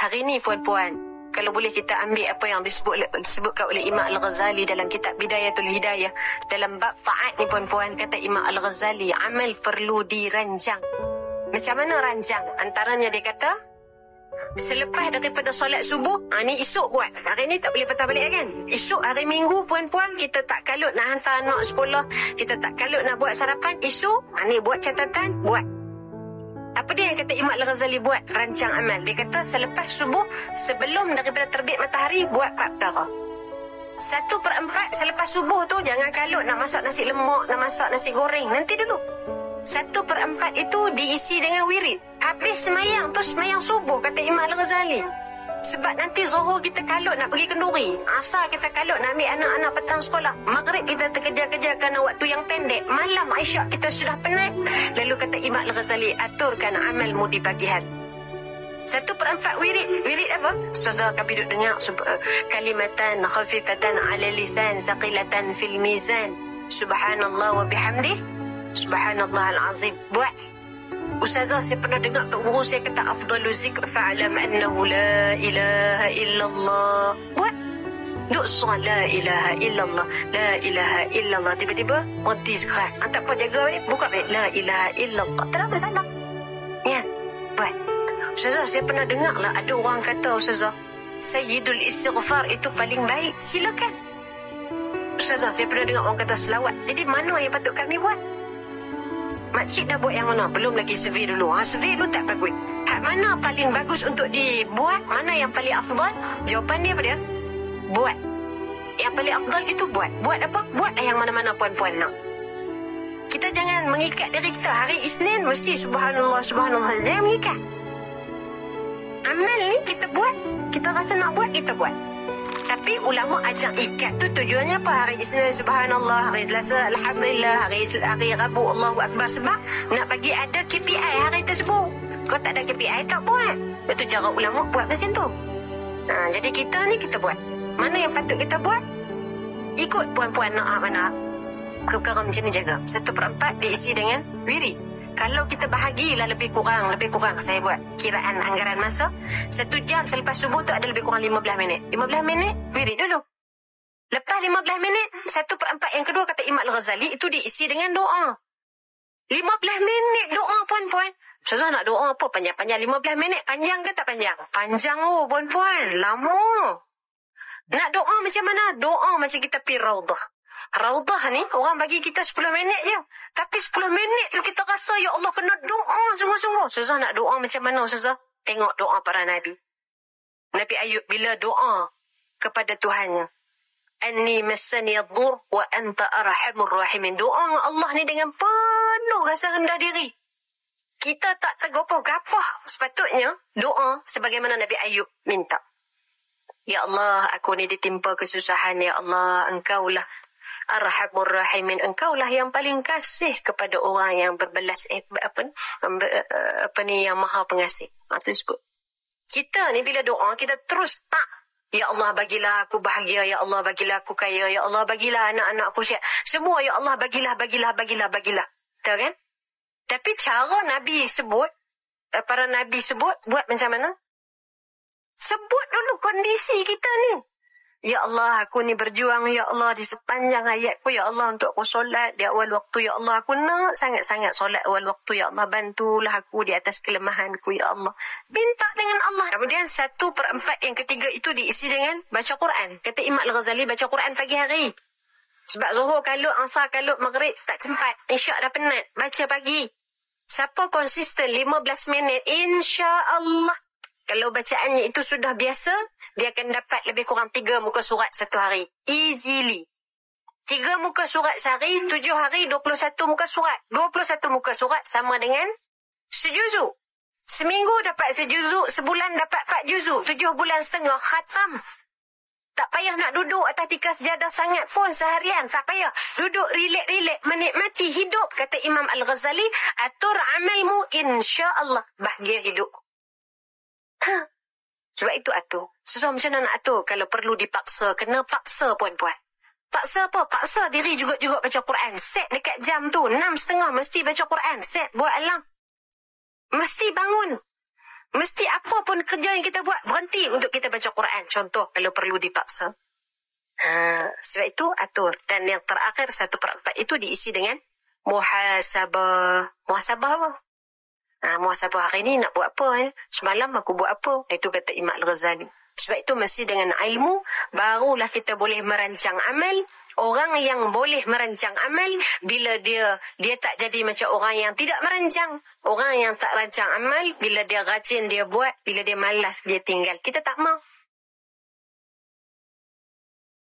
Hari ni puan-puan, kalau boleh kita ambil apa yang disebutkan oleh Imam Al-Ghazali dalam kitab Bidayatul Hidayah, dalam bab fa'at ni puan-puan, kata Imam Al-Ghazali, amal perlu dirancang. Macam mana rancang? Antaranya dia kata, selepas daripada solat subuh, ni esok buat. Hari ni tak boleh patah balik kan? Esok hari Minggu puan-puan, kita tak kalut nak hantar anak sekolah, kita tak kalut nak buat sarapan. Esok, ni buat catatan, buat. Apa dia yang kata Imam Al-Ghazali buat rancang amal? Dia kata selepas subuh, sebelum daripada terbit matahari, buat 4 perkara. 1/4 selepas subuh tu, jangan kalut nak masak nasi lemak, nak masak nasi goreng. Nanti dulu. 1/4 itu diisi dengan wirid. Habis semayang tu, semayang subuh, kata Imam Al-Ghazali. Sebab nanti Zuhur kita kalut nak pergi kenduri, Asar kita kalut nak ambil anak-anak petang sekolah, Maghrib kita terkejar-kejar kerana waktu yang pendek, malam Isyak kita sudah penat. Lalu kata Imam Al-Ghazali, aturkan amalmu di pagi hari. 1/4 wirid. Wirid apa? Ustazah kami duduk dengar kalimatan khafifatan ala lisan saqilatan fil mizan, subhanallah wa bihamdih, subhanallah al-azim. Buat. Ustazah, saya pernah dengar Tok Guru saya kata afdalu zikr fa'alam annahu la ilaha illallah. Buat. Duk surah la ilaha illallah, la ilaha illallah. Tiba-tiba berhenti sekerat. Tak apa, jaga balik, buka balik. La ilaha illallah. Tak ada masalah. Ya, buat. Ustazah, saya pernah dengar lah ada orang kata, Ustazah, Sayyidul Istighfar itu paling baik. Silakan. Ustazah, saya pernah dengar orang kata selawat. Jadi mana yang patut kami buat? Makcik dah buat yang mana? Belum lagi survey dulu. Survey dulu tak bagus. Hak mana paling bagus untuk dibuat? Mana yang paling afdal? Jawapan dia apa dia? Buat. Yang paling afdal itu buat. Buat apa? Buat yang mana-mana puan-puan nak. Kita jangan mengikat diri kita. Hari Isnin mesti subhanallah, subhanallah. Jangan mengikat. Amal ni kita buat. Kita rasa nak buat, kita buat. Tapi ulama ajak ikat tu tujuannya apa? Hari Isnin subhanallah, hari Selasa alhamdulillah, hari Rabu Allahu Akbar. Sebab nak bagi ada KPI hari tersebut. Kalau tak ada KPI tak buat. Itu cara ulama buat macam tu. Jadi kita ni kita buat. Mana yang patut kita buat? Ikut puan-puan nak mana. Perkara macam ni jaga. 1/4 diisi dengan wirid. Kalau kita bahagilah lebih kurang saya buat kiraan anggaran masa. 1 jam selepas subuh tu ada lebih kurang 15 minit. 15 minit wirid dulu. Lepas 15 minit, 1/4 yang kedua kata Imam Al-Ghazali itu diisi dengan doa. 15 minit doa puan-puan. Ustazah nak doa apa panjang-panjang? 15 minit panjang ke tak panjang? Panjang puan-puan, lama. Nak doa macam mana? Doa macam kita pergi Raudah. Raudah ni orang bagi kita 10 minit je. Tapi 10 minit tu kita rasa ya Allah kena doa sungguh-sungguh. Ustazah nak doa macam mana Ustazah? Tengok doa para Nabi. Nabi Ayub bila doa kepada Tuhannya. Anni massani ad-dur wa anta arhamur rahimin. Doa Allah ni dengan penuh rasa rendah diri. Kita tak tergopoh-gapoh. Sepatutnya doa sebagaimana Nabi Ayub minta. Ya Allah, aku ni ditimpa kesusahan. Ya Allah, Engkaulah Arhamur Rahimin. Engkaulah yang paling kasih kepada orang yang berbelas yang maha pengasih. Itu sebut. Kita ni bila doa kita terus tak. Ya Allah bagilah aku bahagia. Ya Allah bagilah aku kaya. Ya Allah bagilah anak-anakku sihat. Semua ya Allah bagilah. Tahu kan? Tapi cara Nabi sebut, para Nabi sebut, buat macam mana? Sebut dulu kondisi kita ni. Ya Allah, aku ni berjuang, Ya Allah, di sepanjang hayatku, Ya Allah, untuk aku solat di awal waktu, Ya Allah, aku nak sangat-sangat solat awal waktu, Ya Allah, bantulah aku di atas kelemahanku, Ya Allah. Minta dengan Allah. Kemudian 1/4 yang ketiga itu diisi dengan baca Quran. Kata Imam Al-Ghazali, baca Quran pagi hari. Sebab Zuhur kalut, Asar kalut, Maghrib tak sempat. Isyak dah penat. Baca pagi. Siapa konsisten 15 minit, insya-Allah. Kalau bacaannya itu sudah biasa, dia akan dapat lebih kurang 3 muka surat satu hari. Easily. 3 muka surat sehari, 7 hari, 21 muka surat. 21 muka surat sama dengan sejuzuk. Seminggu dapat sejuzuk, sebulan dapat 4 juzuk, 7 bulan setengah khatam. Tak payah nak duduk atas tikar sejadah sangat pun seharian. Tak payah. Duduk relax-relax, menikmati hidup. Kata Imam Al-Ghazali, atur amalmu, insya-Allah bahagia hidup. Sebab itu atur. Susah macam mana nak atur? Kalau perlu dipaksa, kena paksa puan-puan. Paksa apa? Paksa diri juga baca Quran. Set dekat jam tu, 6:30 mesti baca Quran. Set buat alarm. Mesti bangun. Mesti apa pun kerja yang kita buat, berhenti untuk kita baca Quran. Contoh, kalau perlu dipaksa. Sebab itu atur. Dan yang terakhir 1/4 itu diisi dengan muhasabah. Muhasabah apa? Muhasabah hari ni nak buat apa? Semalam aku buat apa? Itu kata Imam Al-Ghazali. Sebab itu mesti dengan ilmu, barulah kita boleh merancang amal. Orang yang boleh merancang amal, bila dia tak jadi macam orang yang tidak merancang. Orang yang tak rancang amal, bila dia rajin dia buat, bila dia malas dia tinggal. Kita tak mau.